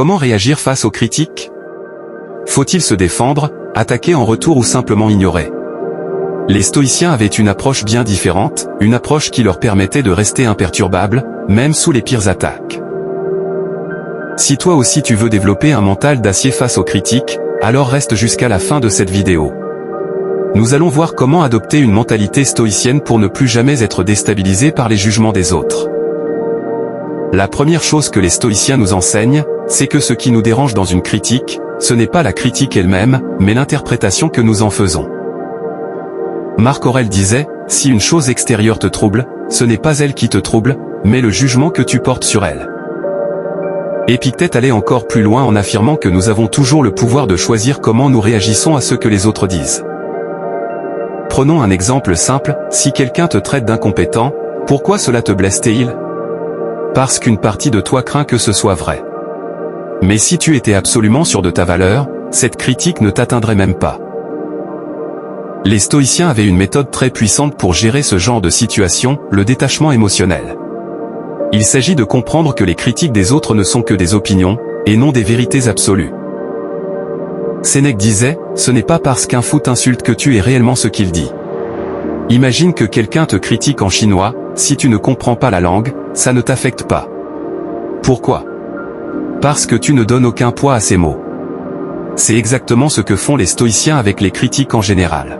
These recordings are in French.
Comment réagir face aux critiques? Faut-il se défendre, attaquer en retour ou simplement ignorer? Les stoïciens avaient une approche bien différente, une approche qui leur permettait de rester imperturbables, même sous les pires attaques. Si toi aussi tu veux développer un mental d'acier face aux critiques, alors reste jusqu'à la fin de cette vidéo. Nous allons voir comment adopter une mentalité stoïcienne pour ne plus jamais être déstabilisé par les jugements des autres. La première chose que les stoïciens nous enseignent, c'est que ce qui nous dérange dans une critique, ce n'est pas la critique elle-même, mais l'interprétation que nous en faisons. Marc Aurèle disait, si une chose extérieure te trouble, ce n'est pas elle qui te trouble, mais le jugement que tu portes sur elle. Épictète allait encore plus loin en affirmant que nous avons toujours le pouvoir de choisir comment nous réagissons à ce que les autres disent. Prenons un exemple simple, si quelqu'un te traite d'incompétent, pourquoi cela te blesse-t-il? Parce qu'une partie de toi craint que ce soit vrai. Mais si tu étais absolument sûr de ta valeur, cette critique ne t'atteindrait même pas. Les stoïciens avaient une méthode très puissante pour gérer ce genre de situation, le détachement émotionnel. Il s'agit de comprendre que les critiques des autres ne sont que des opinions, et non des vérités absolues. Sénèque disait, ce n'est pas parce qu'un fou t'insulte que tu es réellement ce qu'il dit. Imagine que quelqu'un te critique en chinois, si tu ne comprends pas la langue, ça ne t'affecte pas. Pourquoi? Parce que tu ne donnes aucun poids à ces mots. C'est exactement ce que font les stoïciens avec les critiques en général.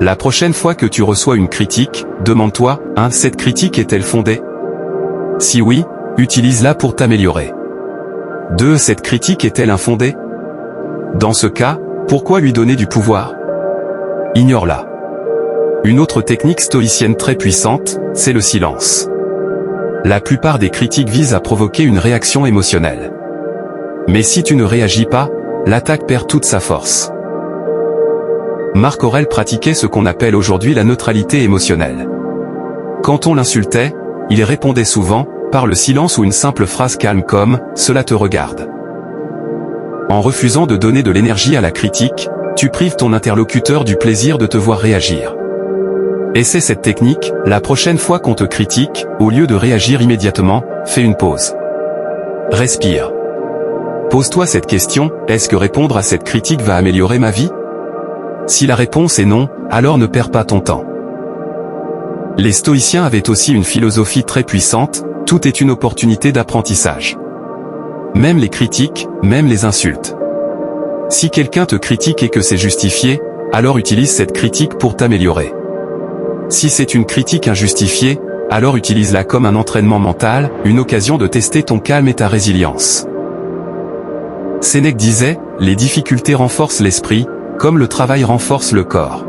La prochaine fois que tu reçois une critique, demande-toi, cette critique est-elle fondée? Si oui, utilise-la pour t'améliorer. 2. Cette critique est-elle infondée? Dans ce cas, pourquoi lui donner du pouvoir? Ignore-la. Une autre technique stoïcienne très puissante, c'est le silence. La plupart des critiques visent à provoquer une réaction émotionnelle. Mais si tu ne réagis pas, l'attaque perd toute sa force. Marc Aurèle pratiquait ce qu'on appelle aujourd'hui la neutralité émotionnelle. Quand on l'insultait, il répondait souvent, par le silence ou une simple phrase calme comme « cela te regarde ». En refusant de donner de l'énergie à la critique, tu prives ton interlocuteur du plaisir de te voir réagir. Essaie cette technique, la prochaine fois qu'on te critique, au lieu de réagir immédiatement, fais une pause. Respire. Pose-toi cette question, est-ce que répondre à cette critique va améliorer ma vie? Si la réponse est non, alors ne perds pas ton temps. Les stoïciens avaient aussi une philosophie très puissante, tout est une opportunité d'apprentissage. Même les critiques, même les insultes. Si quelqu'un te critique et que c'est justifié, alors utilise cette critique pour t'améliorer. Si c'est une critique injustifiée, alors utilise-la comme un entraînement mental, une occasion de tester ton calme et ta résilience. Sénèque disait, les difficultés renforcent l'esprit, comme le travail renforce le corps.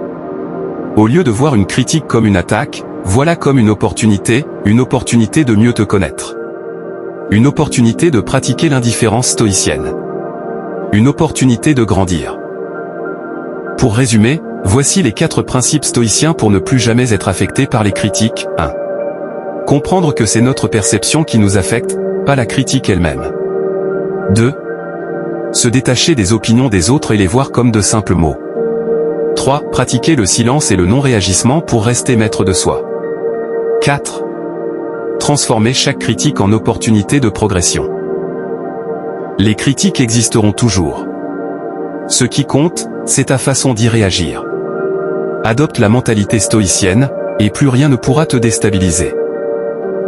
Au lieu de voir une critique comme une attaque, voilà comme une opportunité de mieux te connaître. Une opportunité de pratiquer l'indifférence stoïcienne. Une opportunité de grandir. Pour résumer, voici les 4 principes stoïciens pour ne plus jamais être affecté par les critiques. 1. Comprendre que c'est notre perception qui nous affecte, pas la critique elle-même. 2. Se détacher des opinions des autres et les voir comme de simples mots. 3. Pratiquer le silence et le non-réagissement pour rester maître de soi. 4. Transformer chaque critique en opportunité de progression. Les critiques existeront toujours. Ce qui compte, c'est ta façon d'y réagir. Adopte la mentalité stoïcienne, et plus rien ne pourra te déstabiliser.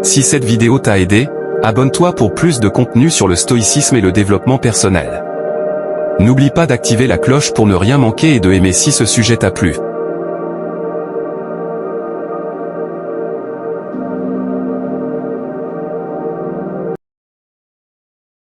Si cette vidéo t'a aidé, abonne-toi pour plus de contenu sur le stoïcisme et le développement personnel. N'oublie pas d'activer la cloche pour ne rien manquer et de aimer si ce sujet t'a plu.